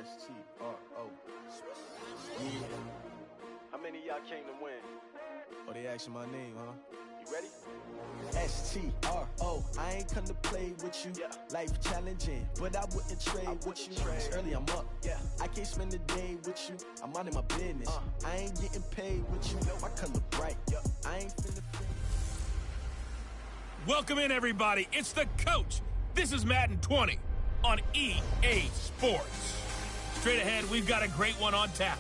S-T-R-O. Yeah. How many of y'all came to win? Oh, they asking my name, huh? You ready? S-T-R-O. I ain't come to play with you. Yeah. Life challenging, but I wouldn't trade with you. It's early, I'm up. Yeah. I can't spend the day with you. I'm minding my business. I ain't getting paid with you. My color bright. I ain't finna play. Welcome in, everybody. It's the coach. This is Madden 20 on EA Sports. Straight ahead, we've got a great one on tap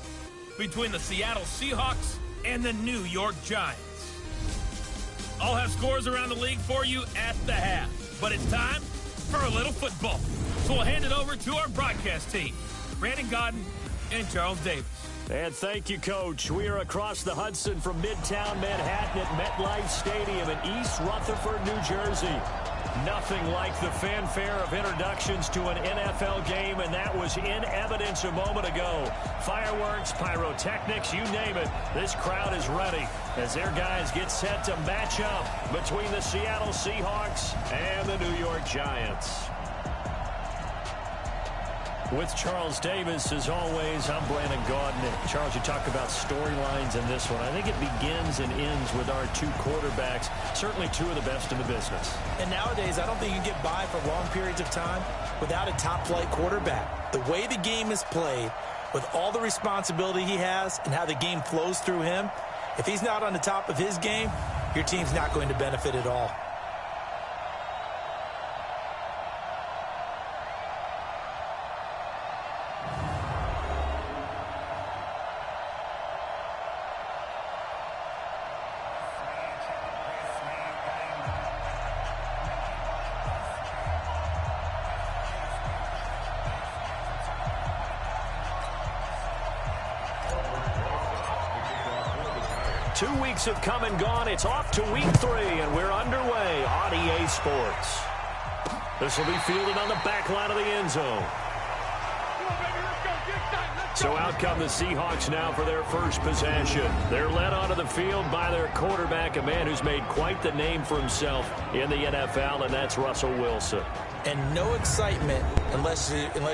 between the Seattle Seahawks and the New York Giants. I'll have scores around the league for you at the half, but it's time for a little football. So we'll hand it over to our broadcast team, Brandon Godden and Charles Davis. And thank you, Coach. We are across the Hudson from Midtown Manhattan at MetLife Stadium in East Rutherford, New Jersey. Nothing like the fanfare of introductions to an NFL game, and that was in evidence a moment ago. Fireworks, pyrotechnics, you name it. This crowd is ready as their guys get set to match up between the Seattle Seahawks and the New York Giants. With Charles Davis, as always, I'm Brandon Godden. Charles, you talk about storylines in this one. I think it begins and ends with our two quarterbacks, certainly two of the best in the business. And nowadays, I don't think you can get by for long periods of time without a top-flight quarterback. The way the game is played, with all the responsibility he has and how the game flows through him, if he's not on the top of his game, your team's not going to benefit at all. Have come and gone. It's off to week 3, and we're underway on EA Sports. This will be fielded on the back line of the end zone. So out come the Seahawks now for their first possession. They're led onto the field by their quarterback, a man who's made quite the name for himself in the NFL, and that's Russell Wilson. And no excitement unless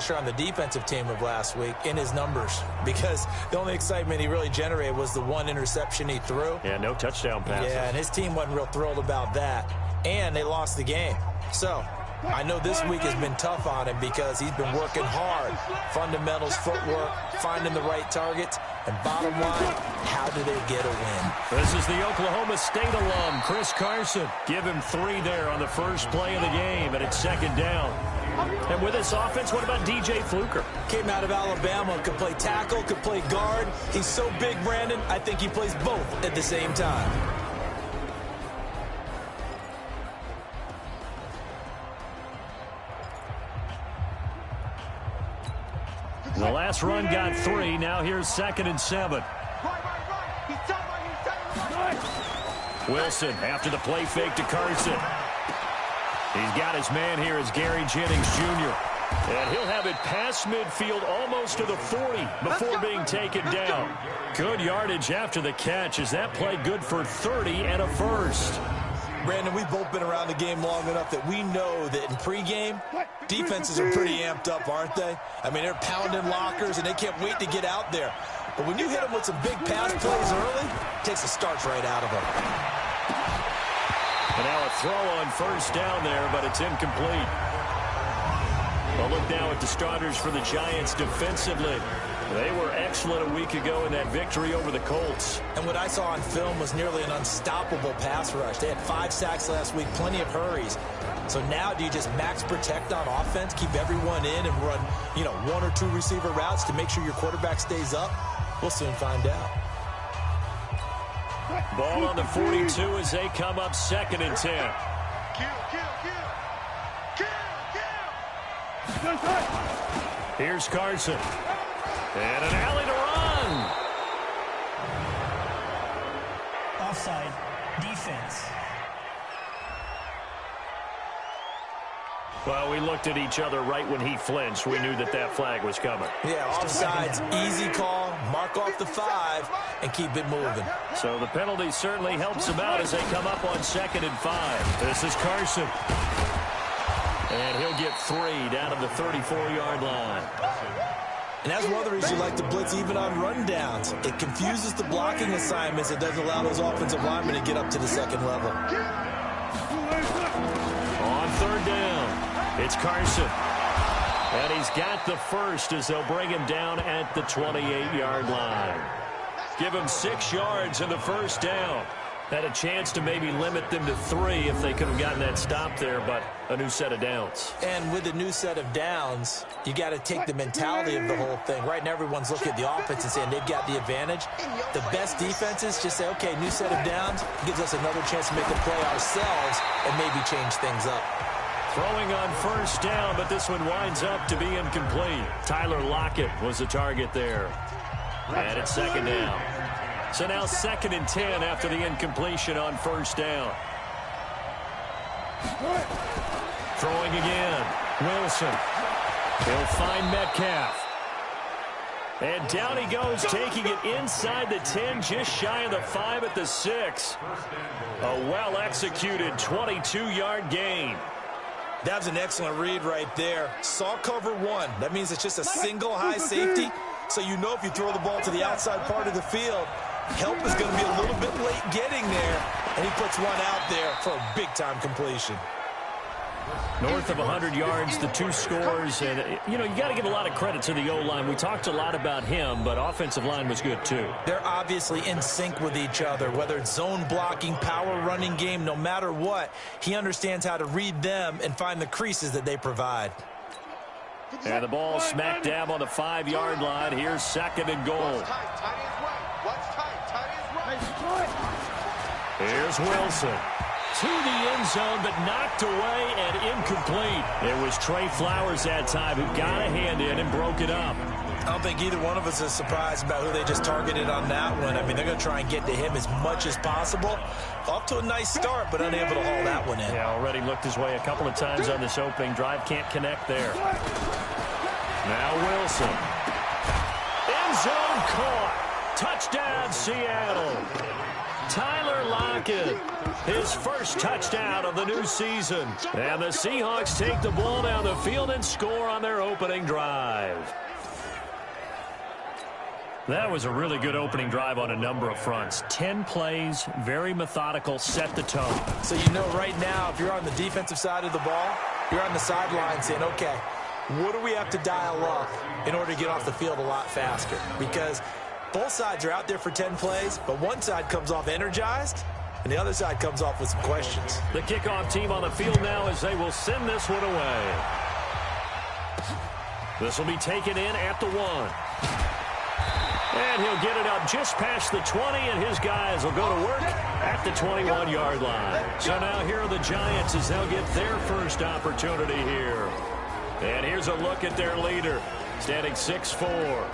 you're on the defensive team of last week in his numbers, because the only excitement he really generated was the one interception he threw. Yeah, no touchdown passes. Yeah, and his team wasn't real thrilled about that, and they lost the game. So I know this week has been tough on him because he's been working hard. Fundamentals, footwork, finding the right targets, and bottom line, how do they get a win? This is the Oklahoma State alum, Chris Carson. Give him 3 there on the first play of the game, and it's second down. And with this offense, what about DJ Fluker? Came out of Alabama, could play tackle, could play guard. He's so big, Brandon, I think he plays both at the same time. The last run got 3. Now here's 2nd and 7. Wilson after the play fake to Carson. He's got his man here as Gary Jennings Jr. And he'll have it past midfield almost to the 40 before being taken down. Good yardage after the catch. Is that play good for 30 and a first? Brandon, we've both been around the game long enough that we know that in pregame, defenses are pretty amped up, aren't they? I mean, they're pounding lockers, and they can't wait to get out there. But when you hit them with some big pass plays early, it takes the starch right out of them. And now a throw on first down there, but it's incomplete. Well, look now at the starters for the Giants defensively. They were excellent a week ago in that victory over the Colts. And what I saw on film was nearly an unstoppable pass rush. They had 5 sacks last week, plenty of hurries. So now do you just max protect on offense, keep everyone in, and run, 1 or 2 receiver routes to make sure your quarterback stays up? We'll soon find out. Ball on the 42 as they come up 2nd and 10. Here's Carson. And an alley to run. Offside. Defense. Well, we looked at each other right when he flinched. We knew that that flag was coming. Yeah, offsides, easy call, mark off the 5, and keep it moving. So the penalty certainly helps them out as they come up on 2nd and 5. This is Carson. And he'll get 3 down at the 34-yard line. And that's one of the reasons you like to blitz even on rundowns. It confuses the blocking assignments. It doesn't allow those offensive linemen to get up to the second level. On third down, it's Carson. And he's got the first as they'll bring him down at the 28-yard line. Give him 6 yards in the first down. Had a chance to maybe limit them to 3 if they could have gotten that stop there, but a new set of downs. And with a new set of downs, you got to take the mentality of the whole thing. Right now, everyone's looking at the offense and saying they've got the advantage. The best defenses just say, okay, new set of downs gives us another chance to make a play ourselves and maybe change things up. Throwing on first down, but this one winds up to be incomplete. Tyler Lockett was the target there. And it's second down. So now 2nd and 10 after the incompletion on first down. Throwing again. Wilson. He'll find Metcalf. And down he goes, taking it inside the 10, just shy of the 5 at the 6. A well-executed 22-yard gain. That was an excellent read right there. Saw cover 1. That means it's just a single high safety. So you know if you throw the ball to the outside part of the field, help is going to be a little bit late getting there. And he puts one out there for a big-time completion. North of 100 yards, the 2 scores. And, you know, you got to give a lot of credit to the O-line. We talked a lot about him, but offensive line was good too. They're obviously in sync with each other, whether it's zone blocking, power running game, no matter what. He understands how to read them and find the creases that they provide. And the ball smack dab on the 5-yard line. Here's 2nd and goal. Here's Wilson. To the end zone, but knocked away and incomplete. It was Trey Flowers that time who got a hand in and broke it up. I don't think either one of us is surprised about who they just targeted on that one. I mean, they're going to try and get to him as much as possible. Off to a nice start, but unable to haul that one in. Yeah, already looked his way a couple of times on this opening drive. Can't connect there. Now Wilson. End zone caught. Touchdown, Seattle. Tyler Lockett, his first touchdown of the new season. And the Seahawks take the ball down the field and score on their opening drive. That was a really good opening drive on a number of fronts. 10 plays, very methodical, set the tone. So you know right now, if you're on the defensive side of the ball, you're on the sideline saying, okay, what do we have to dial up in order to get off the field a lot faster? Because both sides are out there for 10 plays, but one side comes off energized, and the other side comes off with some questions. The kickoff team on the field now as they will send this one away. This will be taken in at the 1. And he'll get it up just past the 20, and his guys will go to work at the 21-yard line. So now here are the Giants as they'll get their first opportunity here. And here's a look at their leader, standing 6'4".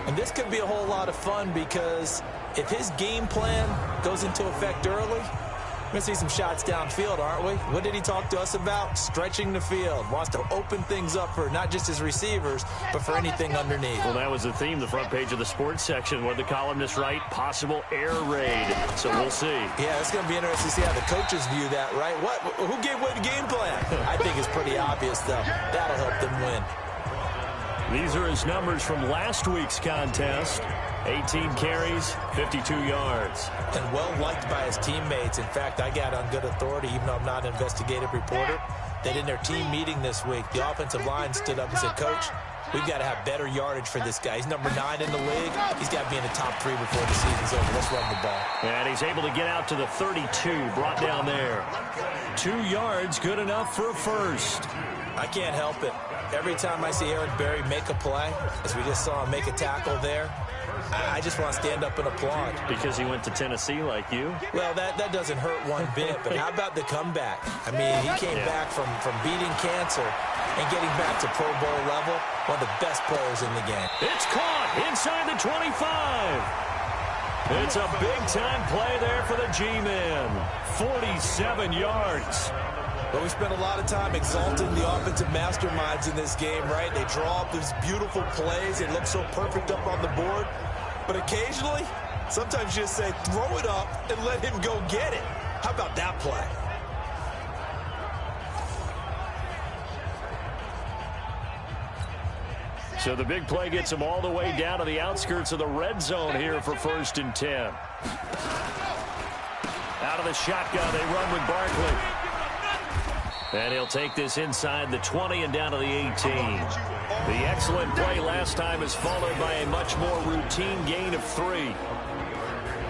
And this could be a whole lot of fun because if his game plan goes into effect early, we're going to see some shots downfield, aren't we? What did he talk to us about? Stretching the field. Wants to open things up for not just his receivers, but for anything underneath. Well, that was the theme, the front page of the sports section. What the columnists write, possible air raid. So we'll see. Yeah, it's going to be interesting to see how the coaches view that, right? Who gave away the game plan? I think it's pretty obvious, though. That'll help them win. These are his numbers from last week's contest. 18 carries, 52 yards. And well-liked by his teammates. In fact, I got on good authority, even though I'm not an investigative reporter, that in their team meeting this week, the offensive line stood up and said, Coach, we've got to have better yardage for this guy. He's number 9 in the league. He's got to be in the top 3 before the season's over. Let's run the ball. And he's able to get out to the 32, brought down there. 2 yards, good enough for a first. I can't help it. Every time I see Eric Berry make a play, as we just saw him make a tackle there, I just want to stand up and applaud. Because he went to Tennessee like you? Well, that doesn't hurt one bit, but how about the comeback? I mean, he came back from beating cancer and getting back to Pro Bowl level, one of the best players in the game. It's caught inside the 25. It's a big-time play there for the G-Men. 47 yards. But we spent a lot of time exalting the offensive masterminds in this game, right? They draw up these beautiful plays. It looks so perfect up on the board. But occasionally, sometimes you just say, throw it up and let him go get it. How about that play? So the big play gets them all the way down to the outskirts of the red zone here for 1st and 10. Out of the shotgun, they run with Barkley. And he'll take this inside the 20 and down to the 18. The excellent play last time is followed by a much more routine gain of 3.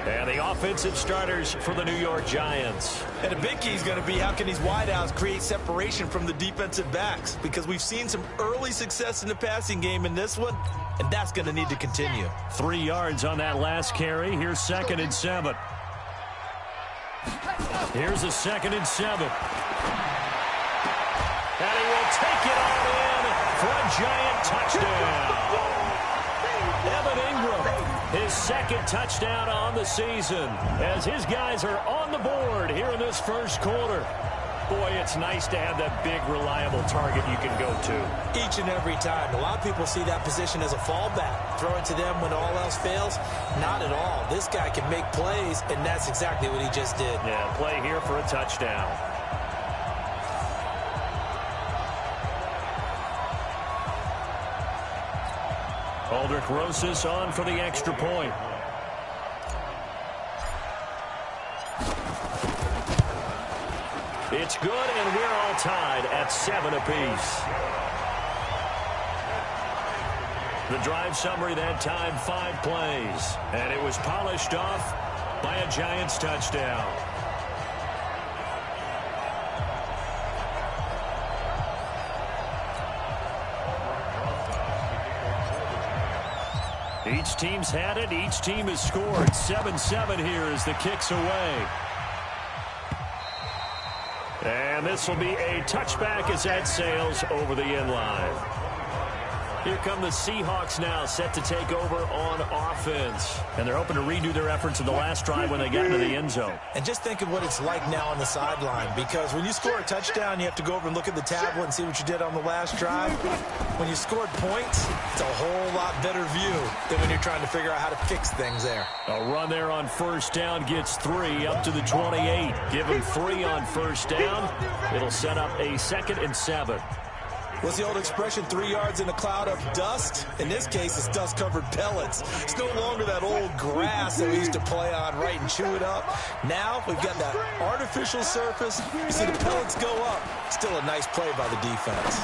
And the offensive starters for the New York Giants. And a big key is going to be how can these wideouts create separation from the defensive backs, because we've seen some early success in the passing game in this one, and that's going to need to continue. 3 yards on that last carry. Here's 2nd and 7. Here's a 2nd and 7. And he will take it all in for a Giant touchdown. Evan Ingram, his 2nd touchdown on the season, as his guys are on the board here in this first quarter. Boy, it's nice to have that big, reliable target you can go to. Each and every time. A lot of people see that position as a fallback. Throw it to them when all else fails. Not at all. This guy can make plays, and that's exactly what he just did. Yeah, play here for a touchdown. Aldrich Rosas on for the extra point. It's good, and we're all tied at 7 apiece. The drive summary that time, 5 plays. And it was polished off by a Giants touchdown. Each team's had it. Each team has scored. 7-7 here as the kick's away. And this will be a touchback as that sails over the end line. Here come the Seahawks now, set to take over on offense. And they're hoping to redo their efforts in the last drive when they got into the end zone. And just think of what it's like now on the sideline, because when you score a touchdown, you have to go over and look at the tablet and see what you did on the last drive. When you scored points, it's a whole lot better view than when you're trying to figure out how to fix things there. A run there on 1st down gets 3 up to the 28. Give him 3 on 1st down. It'll set up a 2nd and 7. What's the old expression, 3 yards in a cloud of dust? In this case, it's dust-covered pellets. It's no longer that old grass that we used to play on, right, and chew it up. Now we've got that artificial surface. You see the pellets go up. Still a nice play by the defense.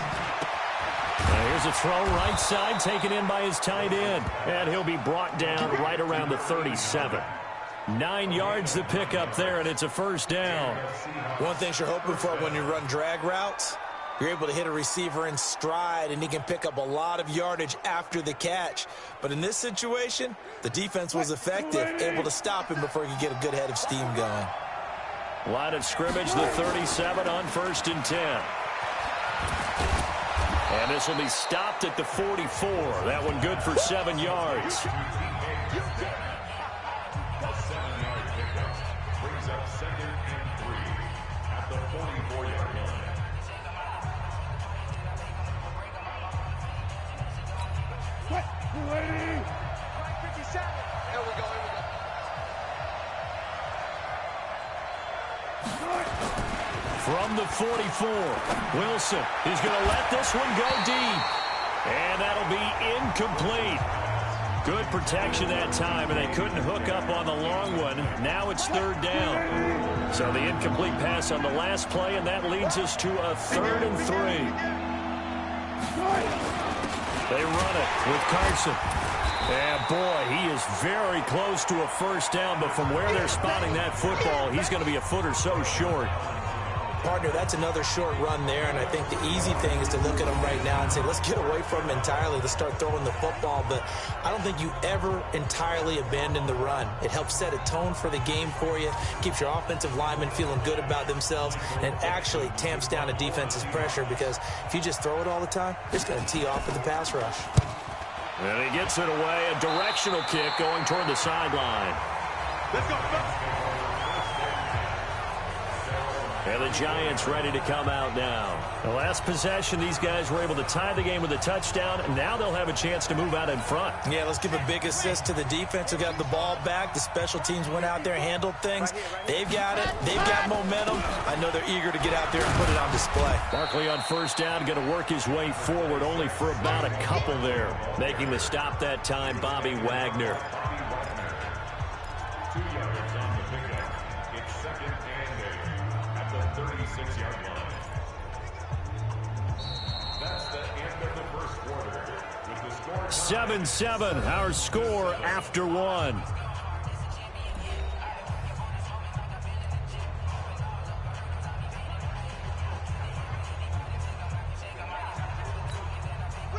Here's a throw right side, taken in by his tight end. And he'll be brought down right around the 37. 9 yards to pick up there, and it's a 1st down. One thing you're hoping for when you run drag routes, you're able to hit a receiver in stride, and he can pick up a lot of yardage after the catch. But in this situation, the defense was effective, able to stop him before he could get a good head of steam going. Line of scrimmage, the 37 on 1st and 10. And this will be stopped at the 44. That one good for 7 yards. A 7-yard pickup brings up 2nd and 3 at the 44-yard line. Waiting. 57. Here we go. From the 44, Wilson is going to let this one go deep. And that'll be incomplete. Good protection that time, and they couldn't hook up on the long one. Now it's 3rd down. So the incomplete pass on the last play, and that leads us to a 3rd and 3. They run it with Carson. And, boy, he is very close to a 1st down, but from where they're spotting that football, he's going to be a foot or so short. Partner, that's another short run there, and I think the easy thing is to look at him right now and say, let's get away from him entirely. Let's start throwing the football, but I don't think you ever entirely abandon the run. It helps set a tone for the game for you, keeps your offensive linemen feeling good about themselves, and it actually tamps down a defense's pressure, because if you just throw it all the time, it's going to tee off with the pass rush. And he gets it away, a directional kick going toward the sideline. Let's go. And the Giants ready to come out now. The last possession, these guys were able to tie the game with a touchdown. And now they'll have a chance to move out in front. Yeah, let's give a big assist to the defense who got the ball back. The special teams went out there, handled things. They've got it. They've got momentum. I know they're eager to get out there and put it on display. Barkley on first down, going to work his way forward, only for about a couple there. Making the stop that time, Bobby Wagner. 2 yards on the pickup. It's 2nd and 8 at the 36-yard line. That's the end of the first quarter. With the score 7-7, our score after one.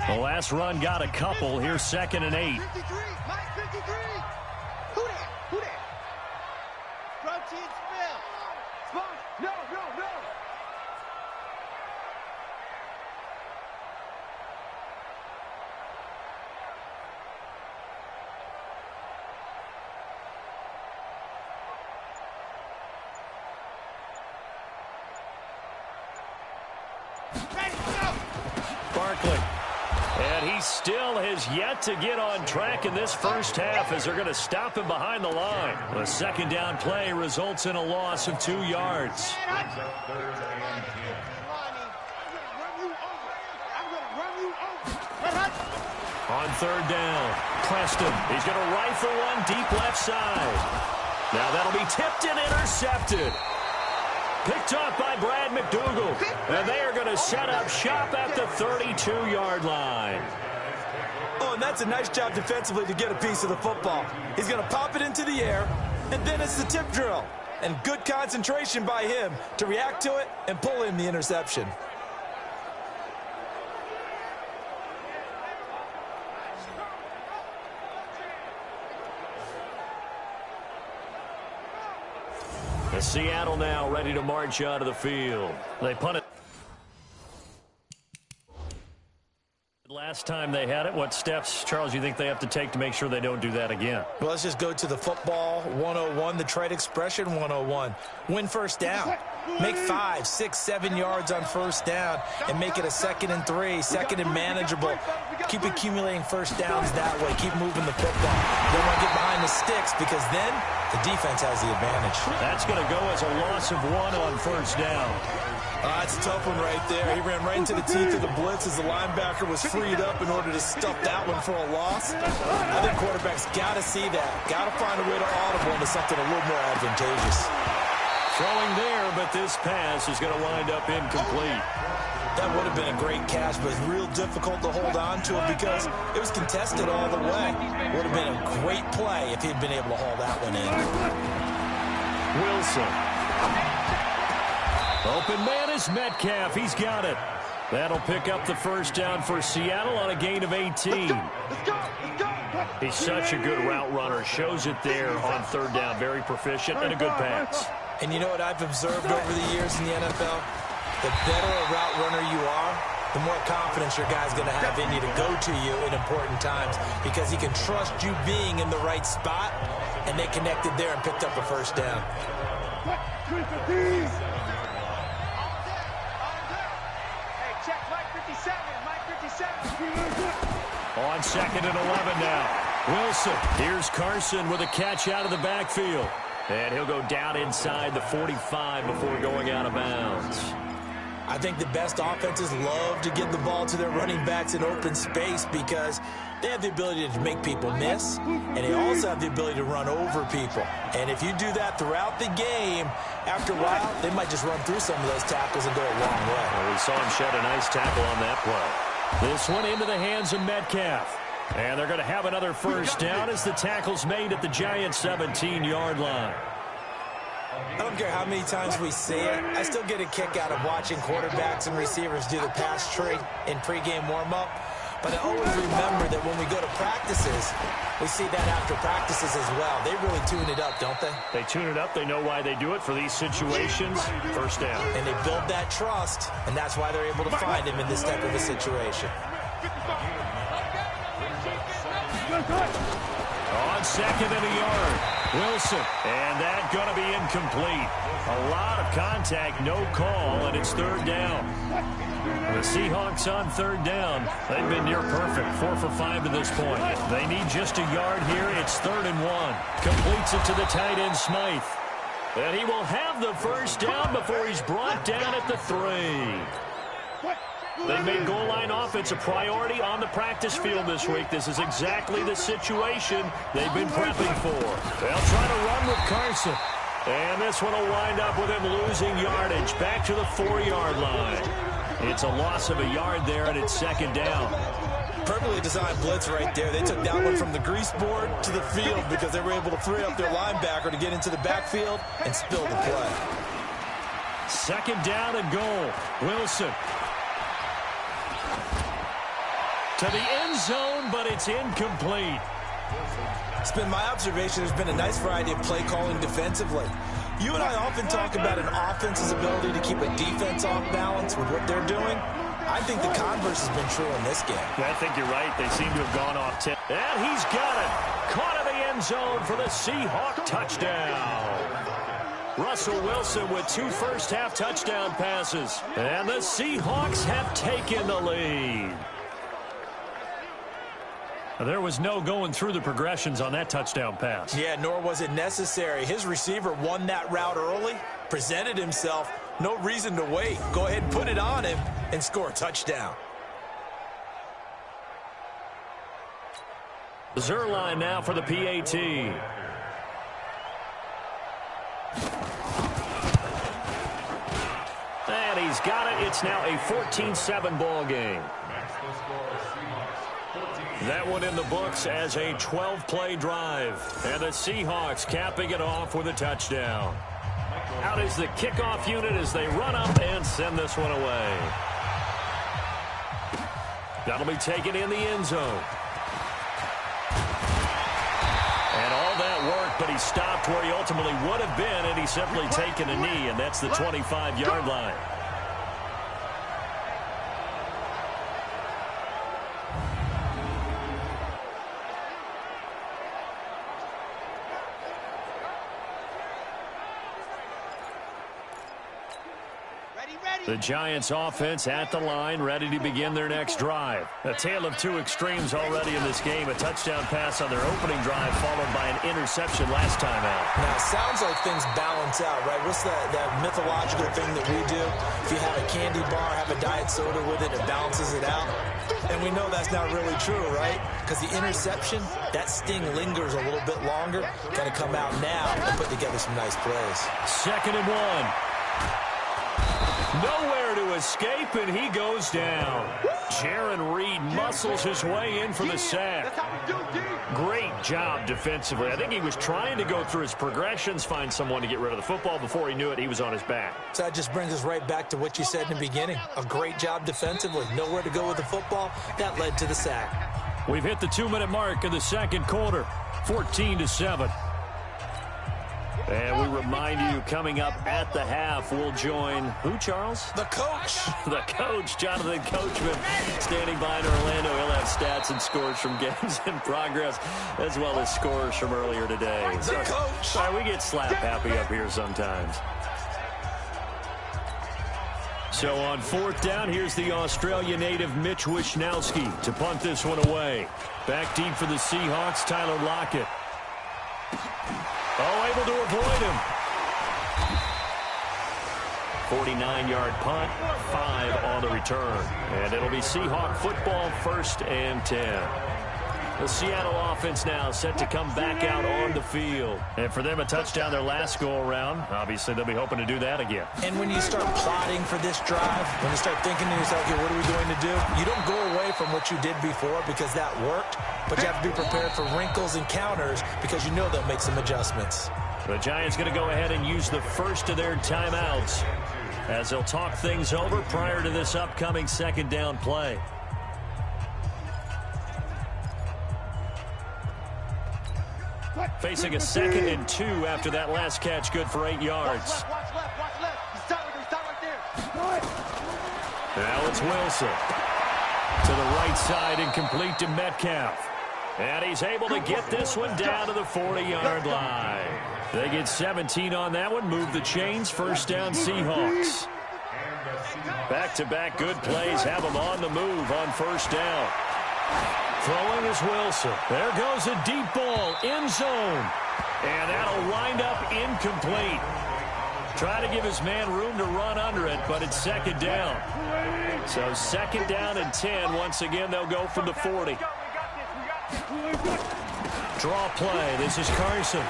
The last run got a couple. Here's 2nd and 8. 53, Mike 53. Who that? Who that? Protein spill. Sponge. No. Barkley. And he still has yet to get on track in this first half as they're going to stop him behind the line. The second down play results in a loss of 2 yards. brings up 3rd and 10. On 3rd down, Preston. He's going to rifle one deep left side. Now that'll be tipped and intercepted. Picked off by Brad McDougal. And they are going to set up shop at the 32-yard line. Oh, and that's a nice job defensively to get a piece of the football. He's going to pop it into the air, and then it's the tip drill. And good concentration by him to react to it and pull in the interception. Seattle now ready to march out of the field. They punt it. Last time they had it, what steps, Charles, you think they have to take to make sure they don't do that again? Well, let's just go to the football 101, the trade expression 101. Win first down. Make 5, 6, 7 yards on first down and make it a 2nd and 3, 2nd and manageable. Keep accumulating first downs that way. Keep moving the football. Don't want to get behind the sticks because then the defense has the advantage. That's going to go as a loss of 1 on first down. That's a tough one right there. He ran right into the teeth of the blitz as the linebacker was freed up in order to stuff that one for a loss. I think quarterbacks got to see that. Got to find a way to audible into something a little more advantageous. Throwing there, but this pass is going to wind up incomplete. That would have been a great catch, but it's real difficult to hold on to it because it was contested all the way. Would have been a great play if he'd been able to haul that one in. Wilson. Open man is Metcalf. He's got it. That'll pick up the first down for Seattle on a gain of 18. He's such a good route runner. Shows it there on 3rd down. Very proficient and a good pass. And you know what I've observed over the years in the NFL? The better a route runner you are, the more confidence your guy's going to have in you to go to you in important times because he can trust you being in the right spot, and they connected there and picked up a first down. On 2nd and 11 now. Wilson. Here's Carson with a catch out of the backfield. And he'll go down inside the 45 before going out of bounds. I think the best offenses love to get the ball to their running backs in open space because they have the ability to make people miss, and they also have the ability to run over people. And if you do that throughout the game, after a while, they might just run through some of those tackles and go a long way. Well, we saw him shed a nice tackle on that play. This one into the hands of Metcalf. And they're going to have another first down as the tackle's made at the Giants' 17-yard line. I don't care how many times we see it. I still get a kick out of watching quarterbacks and receivers do the pass tree in pregame warm-up. But I always remember that when we go to practices, we see that after practices as well. They really tune it up, don't they? They tune it up. They know why they do it for these situations. First down. And they build that trust, and that's why they're able to find him in this type of a situation. On 2nd and a yard. Wilson, and that's going to be incomplete. A lot of contact, no call, and it's third down. The Seahawks on third down. They've been near perfect, 4 for 5 to this point. They need just a yard here. It's 3rd and 1. Completes it to the tight end, Smythe. And he will have the first down before he's brought down at the 3. They made goal line offense a priority on the practice field this week. This is exactly the situation they've been prepping for. They'll try to run with Carson. And this one will wind up with him losing yardage back to the 4-yard line. It's a loss of a yard there, and it's 2nd down. Perfectly designed blitz right there. They took that one from the grease board to the field because they were able to free up their linebacker to get into the backfield and spill the play. 2nd down and goal. Wilson. To the end zone, but it's incomplete. It's been my observation there's been a nice variety of play calling defensively. You and I often talk about an offense's ability to keep a defense off balance with what they're doing. I think the converse has been true in this game. I think you're right. They seem to have gone off tip. And he's got it. Caught in the end zone for the Seahawk touchdown. Russell Wilson with 2 first-half touchdown passes. And the Seahawks have taken the lead. There was no going through the progressions on that touchdown pass. Yeah, nor was it necessary. His receiver won that route early, presented himself, no reason to wait. Go ahead and put it on him and score a touchdown. Zerline now for the PAT. And he's got it. It's now a 14-7 ball game. That one in the books as a 12-play drive. And the Seahawks capping it off with a touchdown. Out is the kickoff unit as they run up and send this one away. That'll be taken in the end zone. And all that work, but he stopped where he ultimately would have been, and he's simply taken a knee, and that's the 25-yard line. The Giants offense at the line, ready to begin their next drive. A tale of 2 extremes already in this game. A touchdown pass on their opening drive followed by an interception last time out. Now, it sounds like things balance out, right? What's that mythological thing that we do? If you have a candy bar, have a diet soda with it, it balances it out. And we know that's not really true, right? Because the interception, that sting lingers a little bit longer. Got to come out now and put together some nice plays. 2nd and 1. Nowhere to escape, and he goes down. Jaron Reed muscles his way in for the sack. Great job defensively. I think he was trying to go through his progressions, find someone to get rid of the football. Before he knew it, he was on his back. So that just brings us right back to what you said in the beginning. A great job defensively. Nowhere to go with the football. That led to the sack. We've hit the 2-minute mark in the 2nd quarter. 14-7. And we remind you, coming up at the half, we'll join who, Charles? The coach. The coach, Jonathan Coachman, standing by in Orlando. He'll have stats and scores from games in progress, as well as scores from earlier today. The coach. Sorry, we get slap happy up here sometimes. So on 4th down, here's the Australia native Mitch Wishnowski to punt this one away. Back deep for the Seahawks, Tyler Lockett. Oh, able to avoid him. 49-yard punt, 5 on the return. And it'll be Seahawk football, 1st and 10. The Seattle offense now set to come back out on the field. And for them, a touchdown their last go-around. Obviously, they'll be hoping to do that again. And when you start plotting for this drive, when you start thinking to yourself, okay, what are we going to do? You don't go away from what you did before because that worked, but you have to be prepared for wrinkles and counters because you know they'll make some adjustments. The Giants going to go ahead and use the first of their timeouts as they'll talk things over prior to this upcoming 2nd down play. Facing a 2nd and 2 after that last catch, good for 8 yards. Watch left. He's stop right there. Now it's Wilson. To the right side, incomplete to Metcalf. And he's able to get this one down to the 40-yard line. They get 17 on that one, move the chains, first down Seahawks. Back-to-back good plays have them on the move on first down. Throwing is Wilson. There goes a deep ball, end zone. And that'll wind up incomplete. Try to give his man room to run under it, but it's second down. So second down and 10. Once again, they'll go from the 40. Draw play. This is Carson.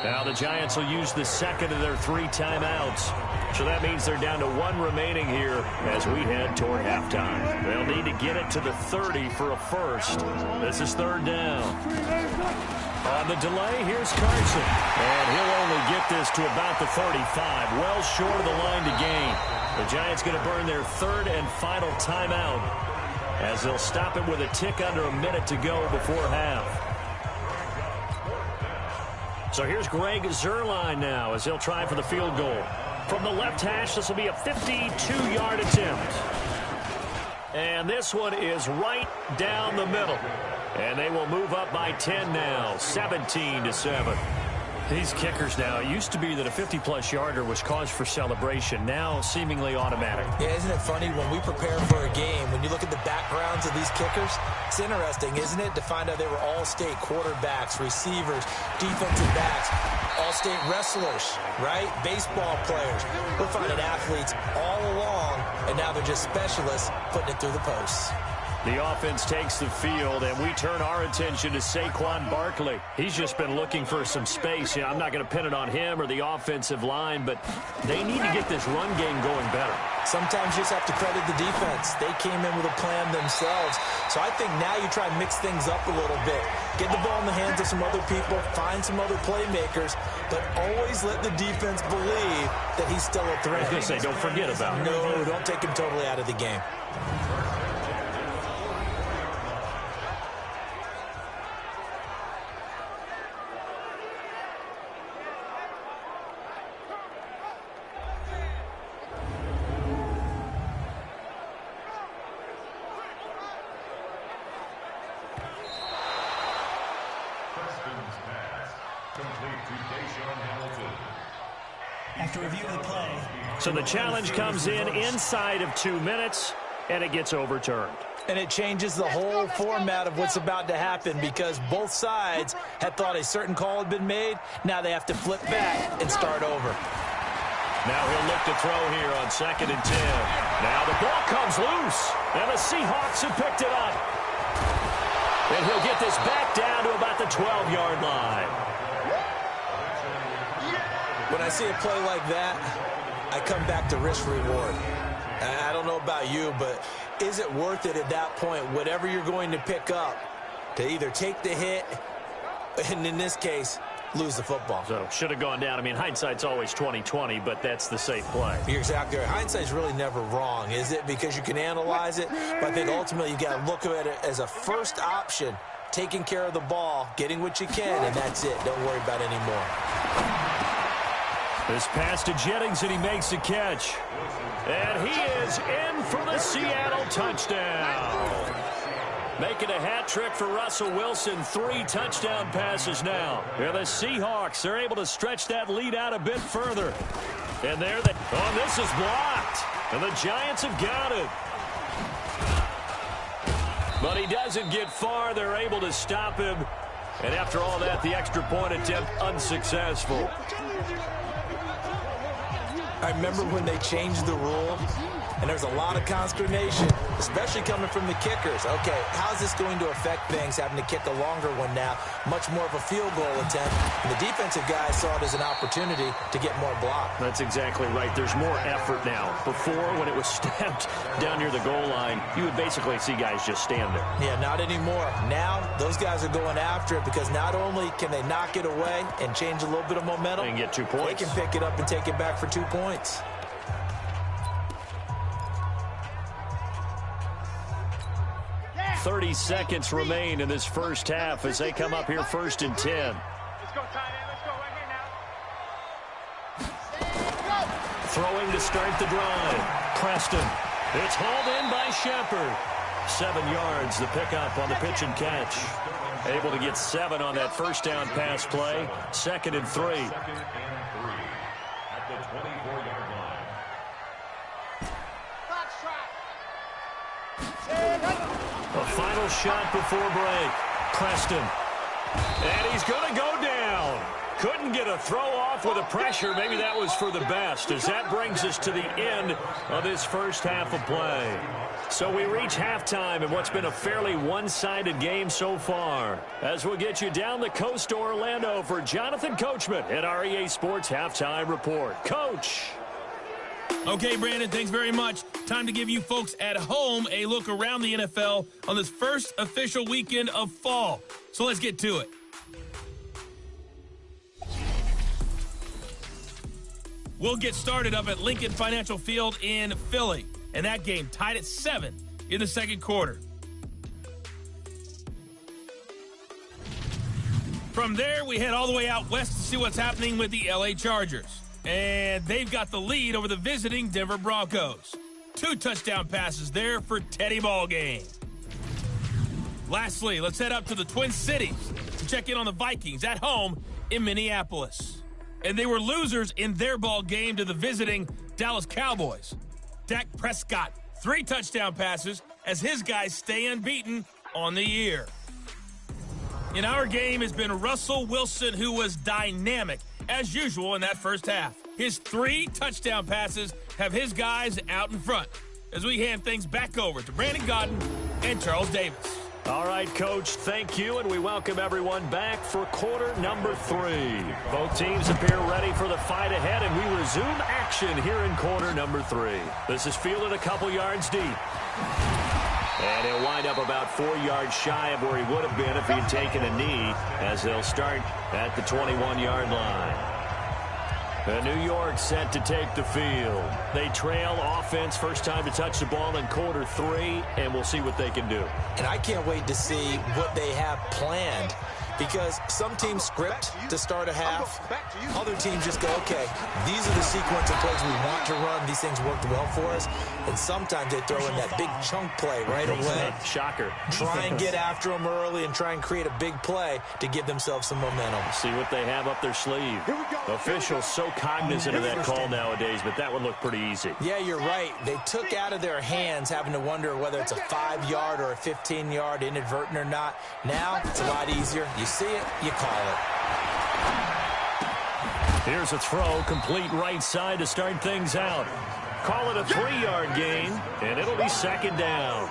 Now the Giants will use the second of their 3 timeouts. So that means they're down to 1 remaining here as we head toward halftime. They'll need to get it to the 30 for a first. This is third down. On the delay, here's Carson. And he'll only get this to about the 35, well short of the line to gain. The Giants going to burn their third and final timeout as they'll stop it with a tick under a minute to go before half. So here's Greg Zuerlein now as he'll try for the field goal. From the left hash, this will be a 52-yard attempt. And this one is right down the middle. And they will move up by 10 now, 17-7. These kickers now, it used to be that a 50-plus yarder was cause for celebration, now seemingly automatic. Yeah, isn't it funny when we prepare for a game, when you look at the backgrounds of these kickers, it's interesting, isn't it, to find out they were all-state quarterbacks, receivers, defensive backs, all-state wrestlers, right? Baseball players. We're finding athletes all along, and now they're just specialists putting it through the posts. The offense takes the field, and we turn our attention to Saquon Barkley. He's just been looking for some space. I'm not going to pin it on him or the offensive line, but they need to get this run game going better. Sometimes you just have to credit the defense. They came in with a plan themselves. So I think now you try and mix things up a little bit. Get the ball in the hands of some other people, find some other playmakers, but always let the defense believe that he's still a threat. I was going to say, don't forget about him. No, don't take him totally out of the game. After review of the play. So the challenge comes in inside of 2 minutes, and it gets overturned. And it changes the whole format of what's about to happen because both sides had thought a certain call had been made. Now they have to flip back and start over. Now he'll look to throw here on 2nd and 10. Now the ball comes loose, and the Seahawks have picked it up. And he'll get this back down to about the 12-yard line. When I see a play like that, I come back to risk-reward. I don't know about you, but is it worth it at that point, whatever you're going to pick up, to either take the hit, and in this case, lose the football? So should have gone down. I mean, hindsight's always 20/20, but that's the safe play. You're exactly right. Hindsight's really never wrong, is it? Because you can analyze it, but I think ultimately you got to look at it as a first option, taking care of the ball, getting what you can, and that's it. Don't worry about it anymore. This pass to Jennings, and he makes the catch. And he is in for the Seattle touchdown. Making a hat trick for Russell Wilson. 3 touchdown passes now. And the Seahawks, they're able to stretch that lead out a bit further. And there they... Oh, this is blocked. And the Giants have got it. But he doesn't get far. They're able to stop him. And after all that, the extra point attempt unsuccessful. I remember when they changed the rule, and there's a lot of consternation, especially coming from the kickers. Okay, how's this going to affect things, having to kick a longer one now, much more of a field goal attempt? And the defensive guys saw it as an opportunity to get more block. That's exactly right. There's more effort now. Before, when it was stamped down near the goal line, you would basically see guys just stand there. Yeah, not anymore. Now, those guys are going after it because not only can they knock it away and change a little bit of momentum, and get 2 points. They can pick it up and take it back for 2 points. 30 seconds remain in this first half as they come up here 1st and 10. Let's go, tight end. Let's go right here now. Throwing to start the drive. Preston. It's hauled in by Shepard. 7 yards, the pickup on the pitch and catch. Able to get 7 on that first down pass play. 2nd and 3. 2nd and 3 at the 24-yard line. A final shot before break. Preston. And he's going to go down. Couldn't get a throw off with the pressure. Maybe that was for the best, as that brings us to the end of this first half of play. So we reach halftime in what's been a fairly one-sided game so far. As we'll get you down the coast to Orlando for Jonathan Coachman at our EA Sports Halftime Report. Coach. Okay, Brandon, thanks very much. Time to give you folks at home a look around the NFL on this first official weekend of fall. So let's get to it. We'll get started up at Lincoln Financial Field in Philly. And that game tied at 7 in the second quarter. From there, we head all the way out west to see what's happening with the LA Chargers. And they've got the lead over the visiting Denver Broncos. 2 touchdown passes there for Teddy Ballgame. Lastly, let's head up to the Twin Cities to check in on the Vikings at home in Minneapolis. And they were losers in their ball game to the visiting Dallas Cowboys. Dak Prescott, 3 touchdown passes as his guys stay unbeaten on the year. In our game has been Russell Wilson, who was dynamic, as usual, in that first half. His 3 touchdown passes have his guys out in front as we hand things back over to Brandon Gaudin and Charles Davis. All right, Coach, thank you, and we welcome everyone back for quarter number 3. Both teams appear ready for the fight ahead, and we resume action here in quarter number 3. This is fielded a couple yards deep. And he'll wind up about 4 yards shy of where he would have been if he'd taken a knee, as they'll start at the 21-yard line. New York set to take the field. They trail offense, first time to touch the ball in quarter 3, and we'll see what they can do. And I can't wait to see what they have planned, because some teams script to start a half. Other teams just go, okay, these are the sequence of plays we want to run. These things worked well for us. And sometimes they throw in that big chunk play right away. Shocker. Try and get after them early and try and create a big play to give themselves some momentum. See what they have up their sleeve. Officials so cognizant of that call nowadays, but that would look pretty easy. Yeah, you're right. They took out of their hands having to wonder whether it's a 5-yard or a 15-yard, inadvertent or not. Now it's a lot easier. You see it, you call it. Here's a throw, complete right side to start things out. Call it a 3-yard gain, and it'll be 2nd down.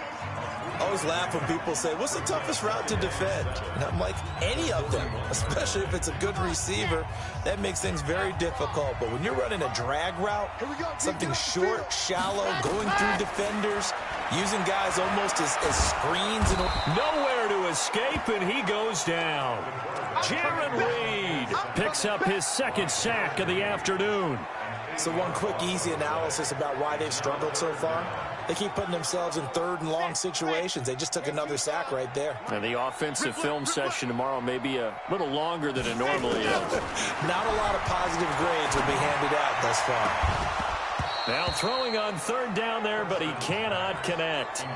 I always laugh when people say, what's the toughest route to defend? And I'm like, any of them, especially if it's a good receiver. That makes things very difficult. But when you're running a drag route, something short, shallow, going through defenders, using guys almost as screens. Nowhere to escape, and he goes down. Jaron Reed picks up his 2nd sack of the afternoon. So one quick, easy analysis about why they've struggled so far. They keep putting themselves in 3rd and long situations. They just took another sack right there. And the offensive film session tomorrow may be a little longer than it normally is. Not a lot of positive grades will be handed out thus far. Now throwing on 3rd down there, but he cannot connect.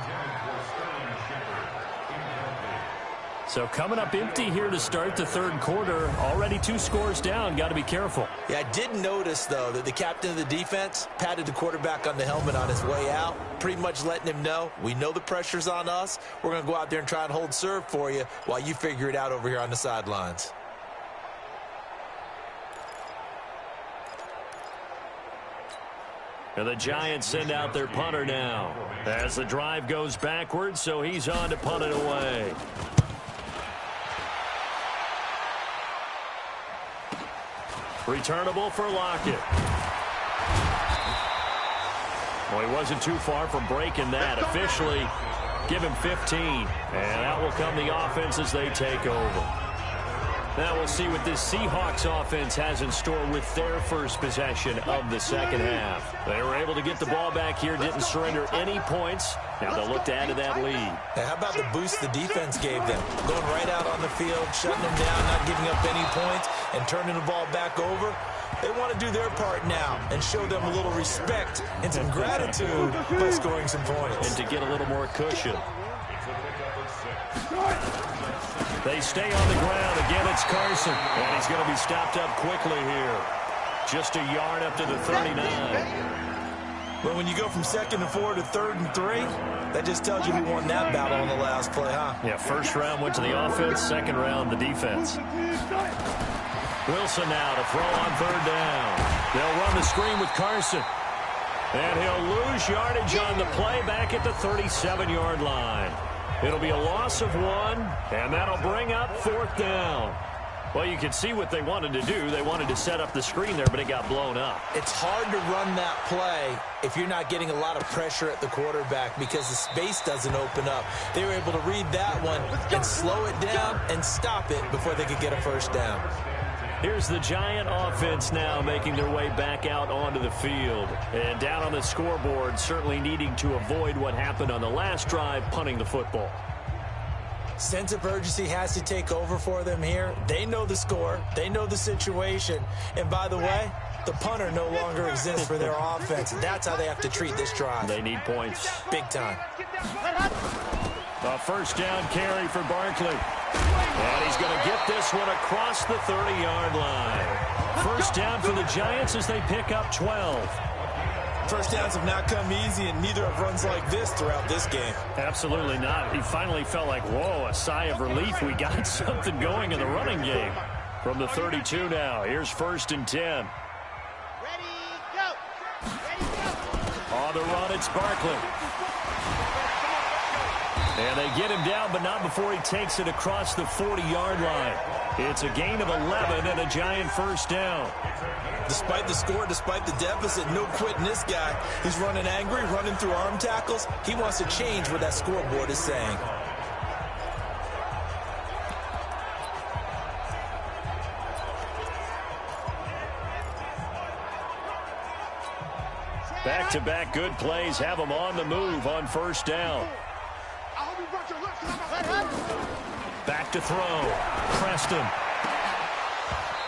So coming up empty here to start the 3rd quarter. Already 2 scores down. Got to be careful. Yeah, I did notice, though, that the captain of the defense patted the quarterback on the helmet on his way out, pretty much letting him know, we know the pressure's on us. We're going to go out there and try and hold serve for you while you figure it out over here on the sidelines. And the Giants send out their punter now as the drive goes backwards, so he's on to punt it away. Returnable for Lockett. Well, he wasn't too far from breaking that. Officially, give him 15. And out will come the offense as they take over. Now we'll see what this Seahawks offense has in store with their first possession of the second half. They were able to get the ball back here, didn't surrender any points. Now they'll look to add to that lead. Now, how about the boost the defense gave them? Going right out on the field, shutting them down, not giving up any points, and turning the ball back over. They want to do their part now and show them a little respect and some gratitude by scoring some points. And to get a little more cushion. They stay on the ground. Again, it's Carson. And he's going to be stopped up quickly here. Just a yard up to the 39. Well, when you go from 2nd and 4 to 3rd and 3, that just tells you who won that battle on the last play, huh? Yeah, first round went to the offense, second round the defense. Wilson now to throw on 3rd down. They'll run the screen with Carson. And he'll lose yardage on the play back at the 37-yard line. It'll be a loss of 1, and that'll bring up 4th down. Well, you can see what they wanted to do. They wanted to set up the screen there, but it got blown up. It's hard to run that play if you're not getting a lot of pressure at the quarterback because the space doesn't open up. They were able to read that one and slow it down and stop it before they could get a first down. Here's the Giant offense now making their way back out onto the field. And down on the scoreboard, certainly needing to avoid what happened on the last drive, punting the football. Sense of urgency has to take over for them here. They know the score. They know the situation. And by the way, the punter no longer exists for their offense. That's how they have to treat this drive. They need points. Big time. A first down carry for Barkley. And he's going to get this one across the 30-yard line. First down for the Giants as they pick up 12. First downs have not come easy, and neither have runs like this throughout this game. Absolutely not. He finally felt like, whoa, a sigh of relief. We got something going in the running game. From the 32 now, here's 1st and 10. Ready, go. Ready, go. On the run, it's Barkley. And they get him down, but not before he takes it across the 40-yard line. It's a gain of 11 and a Giant first down. Despite the score, despite the deficit, no quitting this guy. He's running angry, running through arm tackles. He wants to change what that scoreboard is saying. Back-to-back good plays have him on the move on first down. Back to throw. Preston.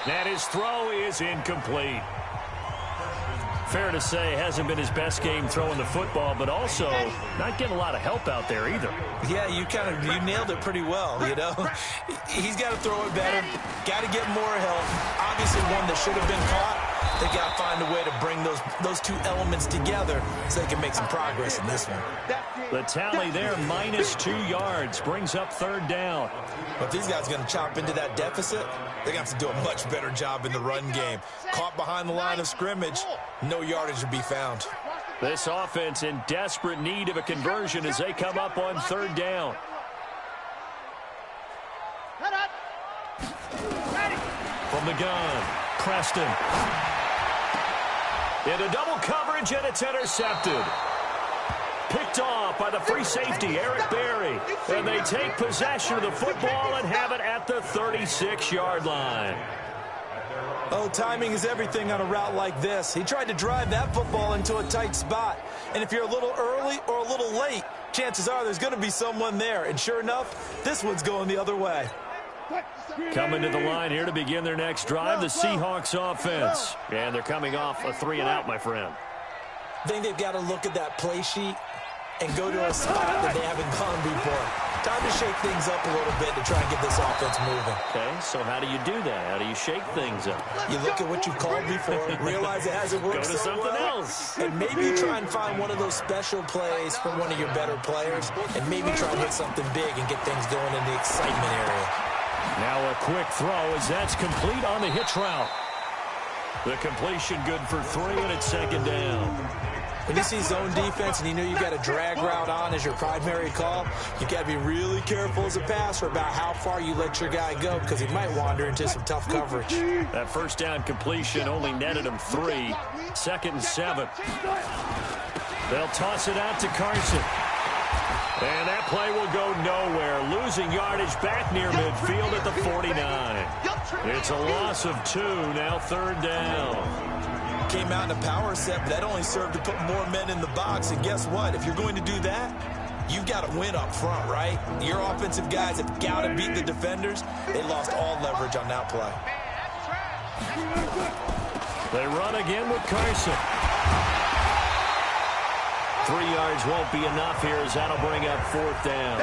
And his throw is incomplete. Fair to say, hasn't been his best game throwing the football, but also not getting a lot of help out there either. Yeah, you nailed it pretty well, you know. He's got to throw it better. Got to get more help. Obviously one that should have been caught. They got to find a way to bring those two elements together so they can make some progress in this one. The tally there, -2 yards, brings up 3rd down. But these guys are going to chop into that deficit. They're going to have to do a much better job in the run game. Caught behind the line of scrimmage, no yardage to be found. This offense in desperate need of a conversion as they come up on 3rd down. From the gun, Preston. Into double coverage, and it's intercepted. Picked off by the free safety, Eric Berry. And they take possession of the football and have it at the 36-yard line. Oh, timing is everything on a route like this. He tried to drive that football into a tight spot. And if you're a little early or a little late, chances are there's going to be someone there. And sure enough, this one's going the other way. Coming to the line here to begin their next drive, the Seahawks offense. And they're coming off a 3-and-out, my friend. I think they've got to look at that play sheet and go to a spot that they haven't gone before. Time to shake things up a little bit to try and get this offense moving. Okay, so how do you do that? How do you shake things up? You look at what you've called before, realize it hasn't worked Go to so something well, else. and maybe you try and find one of those special plays from one of your better players, and maybe try and hit something big and get things going in the excitement area. Now a quick throw as that's complete on the hitch route. The completion good for 3, and it's 2nd down. When you see zone defense and you know you've got a drag route on as your primary call, you've got to be really careful as a passer about how far you let your guy go because he might wander into some tough coverage. That first down completion only netted him 3. 2nd and 7. They'll toss it out to Carson. And that play will go nowhere. Losing yardage back near midfield at the 49. It's a loss of 2, now 3rd down. Came out in a power set, but that only served to put more men in the box. And guess what? If you're going to do that, you've got to win up front, right? Your offensive guys have got to beat the defenders. They lost all leverage on that play. They run again with Carson. 3 yards won't be enough here as that'll bring up 4th down.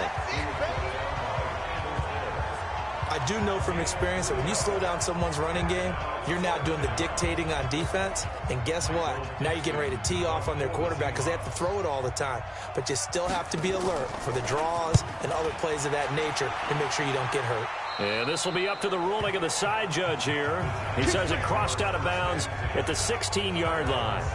I do know from experience that when you slow down someone's running game, you're now doing the dictating on defense. And guess what? Now you're getting ready to tee off on their quarterback because they have to throw it all the time. But you still have to be alert for the draws and other plays of that nature to make sure you don't get hurt. And this will be up to the ruling of the side judge here. He says it crossed out of bounds at the 16-yard line.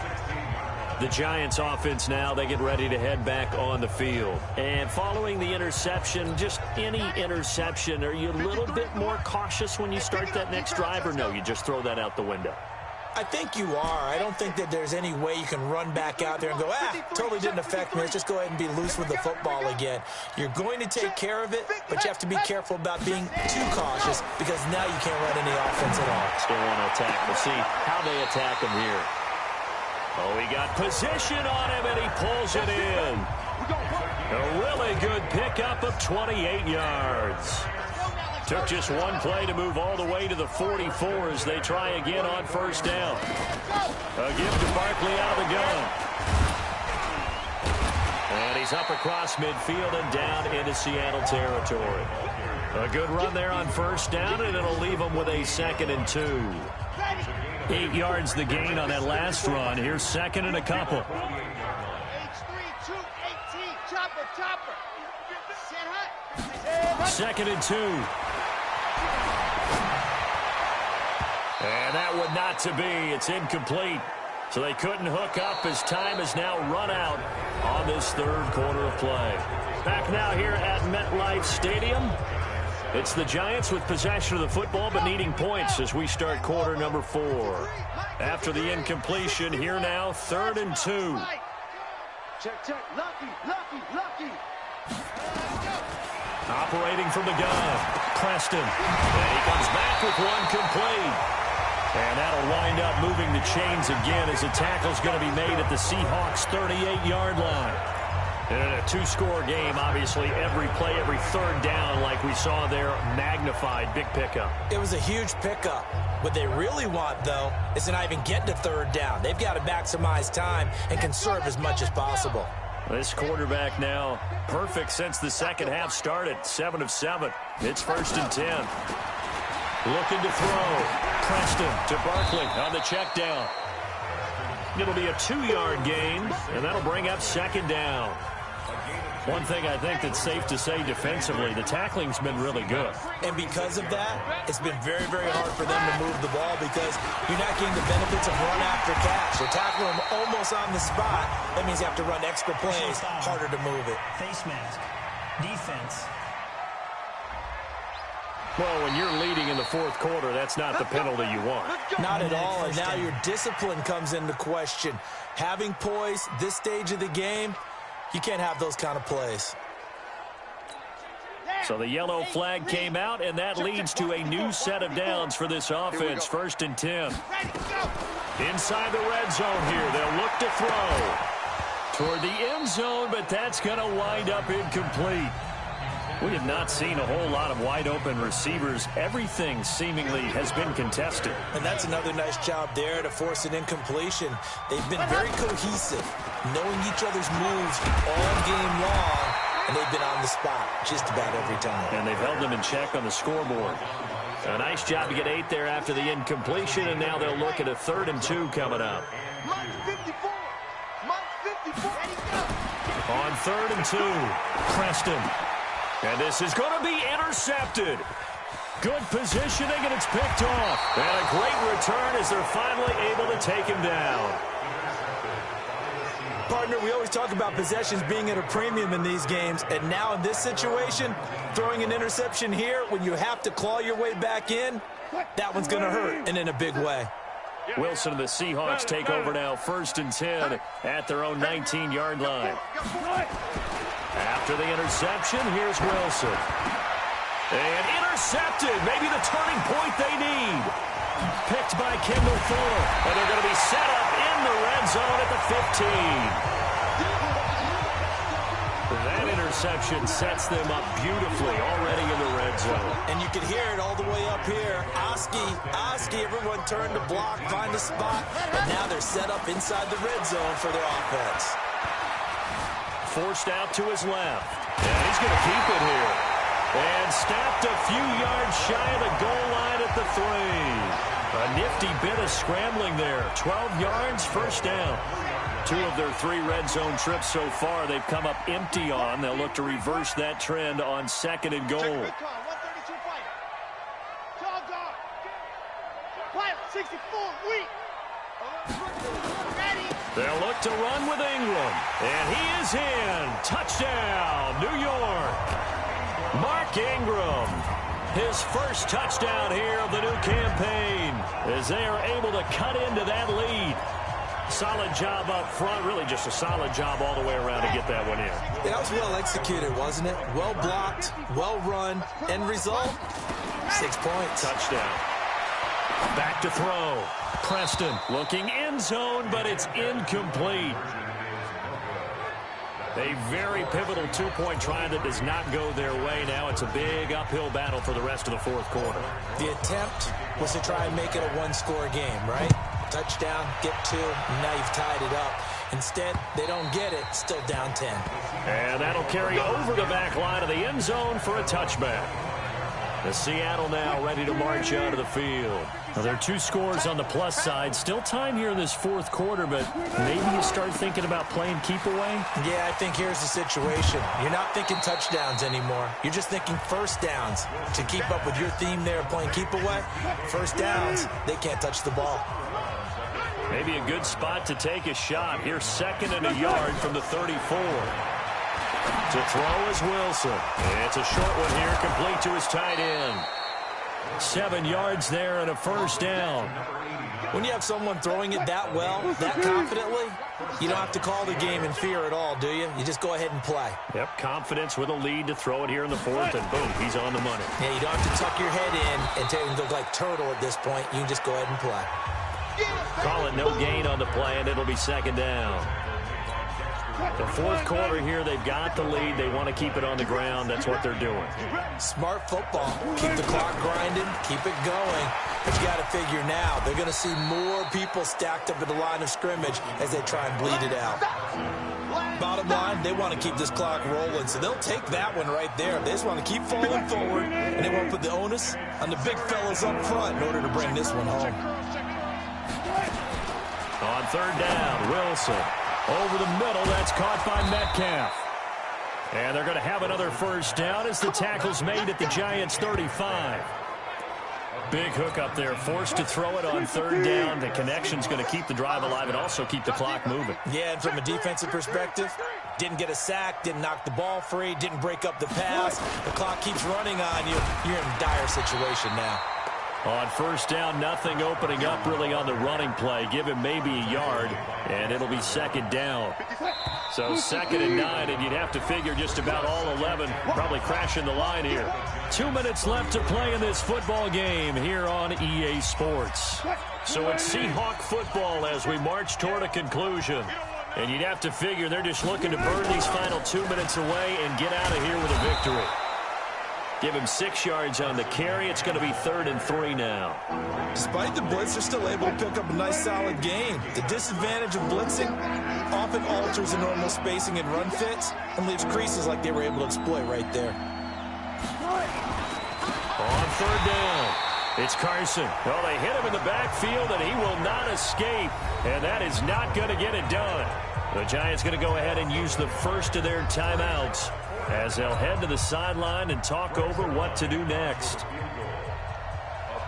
The Giants offense now, they get ready to head back on the field. And following the interception, just any interception, are you a little bit more cautious when you start that next drive, or no, you just throw that out the window? I think you are. I don't think that there's any way you can run back out there and go, totally didn't affect me. Let's just go ahead and be loose with the football again. You're going to take care of it, but you have to be careful about being too cautious because now you can't run any offense at all. Still want to attack. We'll see how they attack him here. Oh, he got position on him, and he pulls it in. A really good pickup of 28 yards. Took just one play to move all the way to the 44 as they try again on first down. A give to Barkley out of the gun. And he's up across midfield and down into Seattle territory. A good run there on first down, and it'll leave him with a 2nd and 2. 8 yards the gain on that last run. Here's 2nd and a couple. H3, 218, chopper. Sit high. 2nd and 2. And that would not to be. It's incomplete. So they couldn't hook up as time has now run out on this third quarter of play. Back now here at MetLife Stadium. It's the Giants with possession of the football but needing points as we start quarter number 4. After the incompletion, here now, 3rd and 2. Check. Lucky. Operating from the gun, Preston. And he comes back with one complete. And that'll wind up moving the chains again as the tackle's going to be made at the Seahawks' 38-yard line. And in a 2-score game, obviously, every play, every third down, like we saw there, magnified. Big pickup. It was a huge pickup. What they really want, though, is to not even get to 3rd down. They've got to maximize time and conserve as much as possible. This quarterback now perfect since the second half started. 7 of 7. It's 1st and 10. Looking to throw. Preston to Barkley on the check down. It'll be a 2-yard gain, and that'll bring up 2nd down. One thing I think that's safe to say defensively, the tackling's been really good. And because of that, it's been very, very hard for them to move the ball because you're not getting the benefits of run after catch. You're tackling them almost on the spot. That means you have to run extra plays, harder to move it. Face mask. Defense. Well, when you're leading in the 4th quarter, that's not the penalty you want. Not at all, and now your discipline comes into question. Having poise this stage of the game, you can't have those kind of plays. So the yellow flag came out, and that leads to a new set of downs for this offense. 1st and 10. Inside the red zone here. They'll look to throw toward the end zone, but that's going to wind up incomplete. We have not seen a whole lot of wide-open receivers. Everything seemingly has been contested. And that's another nice job there to force an incompletion. They've been very cohesive, knowing each other's moves all game long, and they've been on the spot just about every time. And they've held them in check on the scoreboard. A nice job to get 8 there after the incompletion, and now they'll look at a 3rd and 2 coming up. On 3rd and 2, Preston. And this is going to be intercepted. Good positioning, and it's picked off. And a great return as they're finally able to take him down. Partner, we always talk about possessions being at a premium in these games, and now in this situation, throwing an interception here when you have to claw your way back in, that one's going to hurt, and in a big way. Wilson and the Seahawks take over now, 1st and 10 at their own 19-yard line. After the interception, here's Wilson. And intercepted, maybe the turning point they need. Picked by Kendall Fuller, and they're going to be set up in the red zone at the 15. That interception sets them up beautifully already in the red zone. And you can hear it all the way up here. Oski, everyone turned to block, find a spot, and now they're set up inside the red zone for their offense. Forced out to his left. And he's going to keep it here. And snapped a few yards shy of the goal line at the 3. A nifty bit of scrambling there. 12 yards, first down. 2 of their 3 red zone trips so far they've come up empty on. They'll look to reverse that trend on 2nd and goal. Good call. 132 fight. Dogs off. Pilot 64 weak. Ready. They'll look to run with Ingram. And he is in. Touchdown, New York. Mark Ingram. His first touchdown here of the new campaign as they are able to cut into that lead. Solid job up front. Really just a solid job all the way around to get that one in. Yeah, that was well executed, wasn't it? Well blocked, well run. End result, 6 points. Touchdown. Back to throw. Preston looking end zone, but it's incomplete. A very pivotal 2-point try that does not go their way. Now it's a big uphill battle for the rest of the 4th quarter. The attempt was to try and make it a 1-score game, right? Touchdown, get 2, and now you've tied it up. Instead, they don't get it, still down 10. And that'll carry over the back line of the end zone for a touchback. The Seattle now ready to march out of the field. Now, there are 2 scores on the plus side. Still time here in this 4th quarter, but maybe you start thinking about playing keep away? Yeah, I think here's the situation. You're not thinking touchdowns anymore. You're just thinking first downs. To keep up with your theme there of playing keep away, first downs, they can't touch the ball. Maybe a good spot to take a shot. Here's 2nd and a yard from the 34. To throw is Wilson. It's a short one here, complete to his tight end. 7 yards there and a first down. When you have someone throwing it that well, that confidently, you don't have to call the game in fear at all, do you? You just go ahead and play. Yep, confidence with a lead to throw it here in the 4th, and boom, he's on the money. Yeah, you don't have to tuck your head in and take him to look like turtle at this point. You can just go ahead and play. Call it no gain on the play, and it'll be 2nd down. The 4th quarter here, they've got the lead. They want to keep it on the ground. That's what they're doing. Smart football. Keep the clock grinding. Keep it going. But you got to figure now, they're going to see more people stacked up at the line of scrimmage as they try and bleed it out. Bottom line, they want to keep this clock rolling, so they'll take that one right there. They just want to keep falling forward, and they want to put the onus on the big fellas up front in order to bring this one home. On 3rd down, Wilson. Over the middle, that's caught by Metcalf. And they're going to have another first down as the tackle's made at the Giants' 35. Big hook up there, forced to throw it on 3rd down. The connection's going to keep the drive alive and also keep the clock moving. Yeah, and from a defensive perspective, didn't get a sack, didn't knock the ball free, didn't break up the pass. The clock keeps running on you. You're in a dire situation now. On 1st down, nothing opening up really on the running play. Give him maybe a yard, and it'll be 2nd down. So 2nd and 9, and you'd have to figure just about all 11 probably crashing the line here. 2 minutes left to play in this football game here on EA Sports. So it's Seahawk football as we march toward a conclusion. And you'd have to figure they're just looking to burn these final 2 minutes away and get out of here with a victory. Give him 6 yards on the carry. It's going to be 3rd and 3 now. Despite the blitz, they're still able to pick up a nice, solid gain. The disadvantage of blitzing often alters the normal spacing and run fits and leaves creases like they were able to exploit right there. On 3rd down, it's Carson. Well, they hit him in the backfield, and he will not escape. And that is not going to get it done. The Giants going to go ahead and use the first of their timeouts as they'll head to the sideline and talk over what to do next. A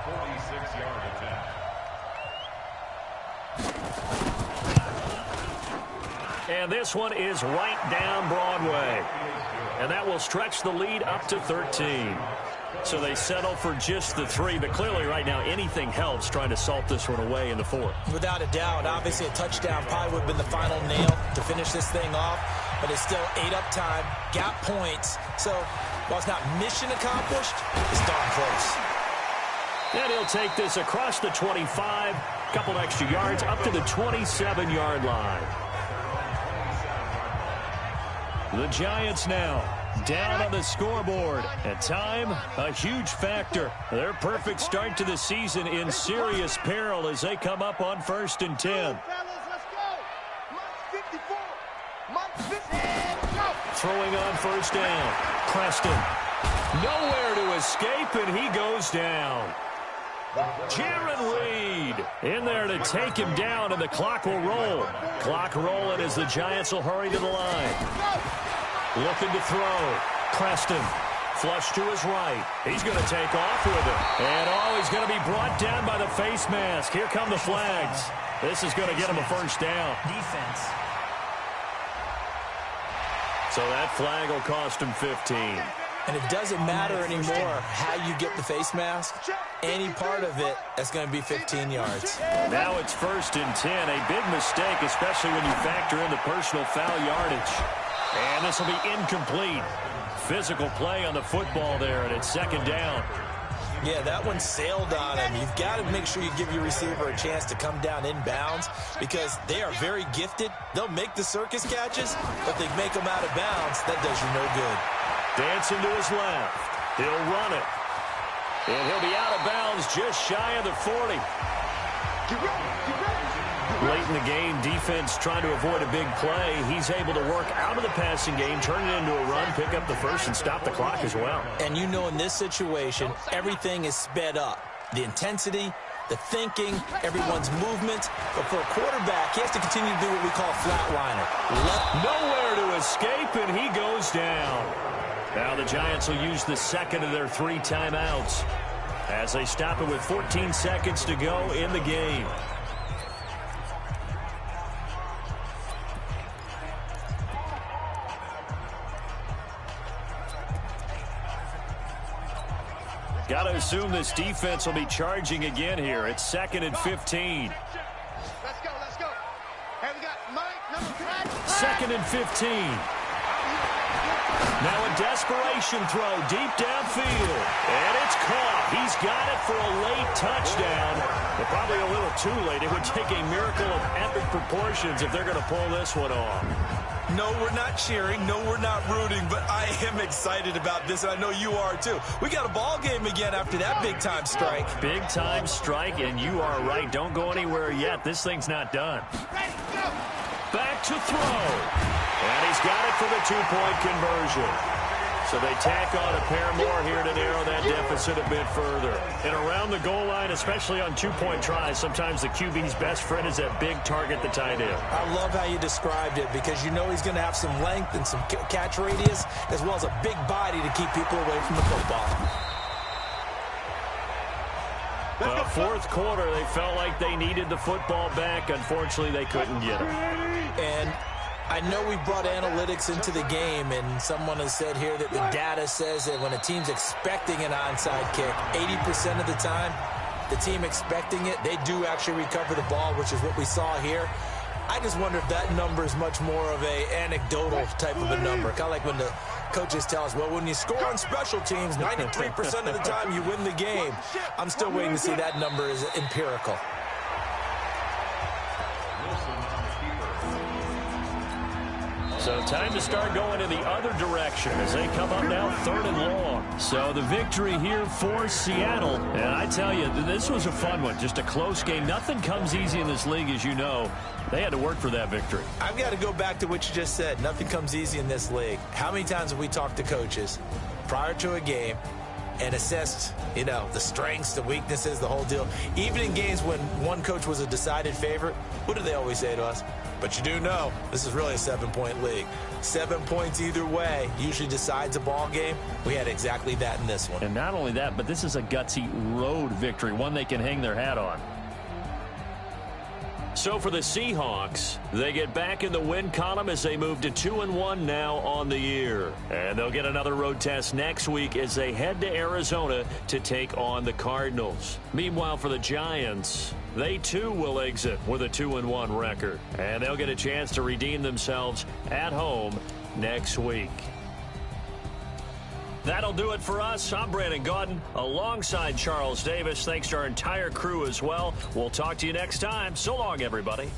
46-yard attempt. And this one is right down Broadway. And that will stretch the lead up to 13. So they settle for just the 3, but clearly right now anything helps trying to salt this one away in the 4th. Without a doubt, obviously a touchdown probably would have been the final nail to finish this thing off, but it's still 8 up time, got points, so while it's not mission accomplished, it's darn close. And he'll take this across the 25, couple extra yards up to the 27-yard line. The Giants now down on the scoreboard. At time, a huge factor. Their perfect start to the season in serious peril as they come up on 1st and 10. Throwing on 1st down, Preston. Nowhere to escape, and he goes down. Jaron Reed in there to take him down, and the clock will roll. Clock rolling as the Giants will hurry to the line. Looking to throw. Preston. Flush to his right. He's going to take off with it. And, he's going to be brought down by the face mask. Here come the flags. This is going to get him a first down. Defense. So that flag will cost him 15. And it doesn't matter anymore how you get the face mask. Any part of it, that's going to be 15 yards. Now it's 1st and 10. A big mistake, especially when you factor in the personal foul yardage. And this will be incomplete. Physical play on the football there, and it's 2nd down. Yeah, that one sailed on him. You've got to make sure you give your receiver a chance to come down inbounds because they are very gifted. They'll make the circus catches, but they make them out of bounds. That does you no good. Dancing to his left. He'll run it. And he'll be out of bounds just shy of the 40. Late in the game, defense trying to avoid a big play. He's able to work out of the passing game, turn it into a run, pick up the first, and stop the clock as well. And you know in this situation, everything is sped up. The intensity, the thinking, everyone's movement. But for a quarterback, he has to continue to do what we call flatliner. Nowhere to escape, and he goes down. Now the Giants will use the second of their 3 timeouts as they stop it with 14 seconds to go in the game. Got to assume this defense will be charging again here. It's 2nd and 15. Let's go. Hey, we got Mike, number 5. 2nd and 15. Now a desperation throw deep downfield. And it's caught. He's got it for a late touchdown. But probably a little too late. It would take a miracle of epic proportions if they're going to pull this one off. No, we're not cheering. No, we're not rooting. But I am excited about this, and I know you are too. We got a ball game again after that big-time strike. Big-time strike, and you are right. Don't go anywhere yet. This thing's not done. Back to throw. And he's got it for the 2-point conversion. So they tack on a pair more here to narrow that deficit a bit further. And around the goal line, especially on 2-point tries, sometimes the QB's best friend is that big target, the tight end. I love how you described it because you know he's going to have some length and some catch radius as well as a big body to keep people away from the football. Well, 4th quarter, they felt like they needed the football back. Unfortunately, they couldn't get it. And I know we brought analytics into the game, and someone has said here that the data says that when a team's expecting an onside kick, 80% of the time, the team expecting it, they do actually recover the ball, which is what we saw here. I just wonder if that number is much more of a anecdotal type of a number. Kind of like when the coaches tell us, well, when you score on special teams, 93% of the time you win the game. I'm still waiting to see that number is empirical. So time to start going in the other direction as they come up now 3rd and long. So the victory here for Seattle. And I tell you, this was a fun one. Just a close game. Nothing comes easy in this league, as you know. They had to work for that victory. I've got to go back to what you just said. Nothing comes easy in this league. How many times have we talked to coaches prior to a game and assessed, you know, the strengths, the weaknesses, the whole deal? Even in games when one coach was a decided favorite, what do they always say to us? But you do know this is really a 7-point league. 7 points either way usually decides a ball game. We had exactly that in this one. And not only that, but this is a gutsy road victory, one they can hang their hat on. So for the Seahawks, they get back in the win column as they move to 2-1 now on the year. And they'll get another road test next week as they head to Arizona to take on the Cardinals. Meanwhile, for the Giants, they too will exit with a 2-1 record. And they'll get a chance to redeem themselves at home next week. That'll do it for us. I'm Brandon Gaudin alongside Charles Davis. Thanks to our entire crew as well. We'll talk to you next time. So long, everybody.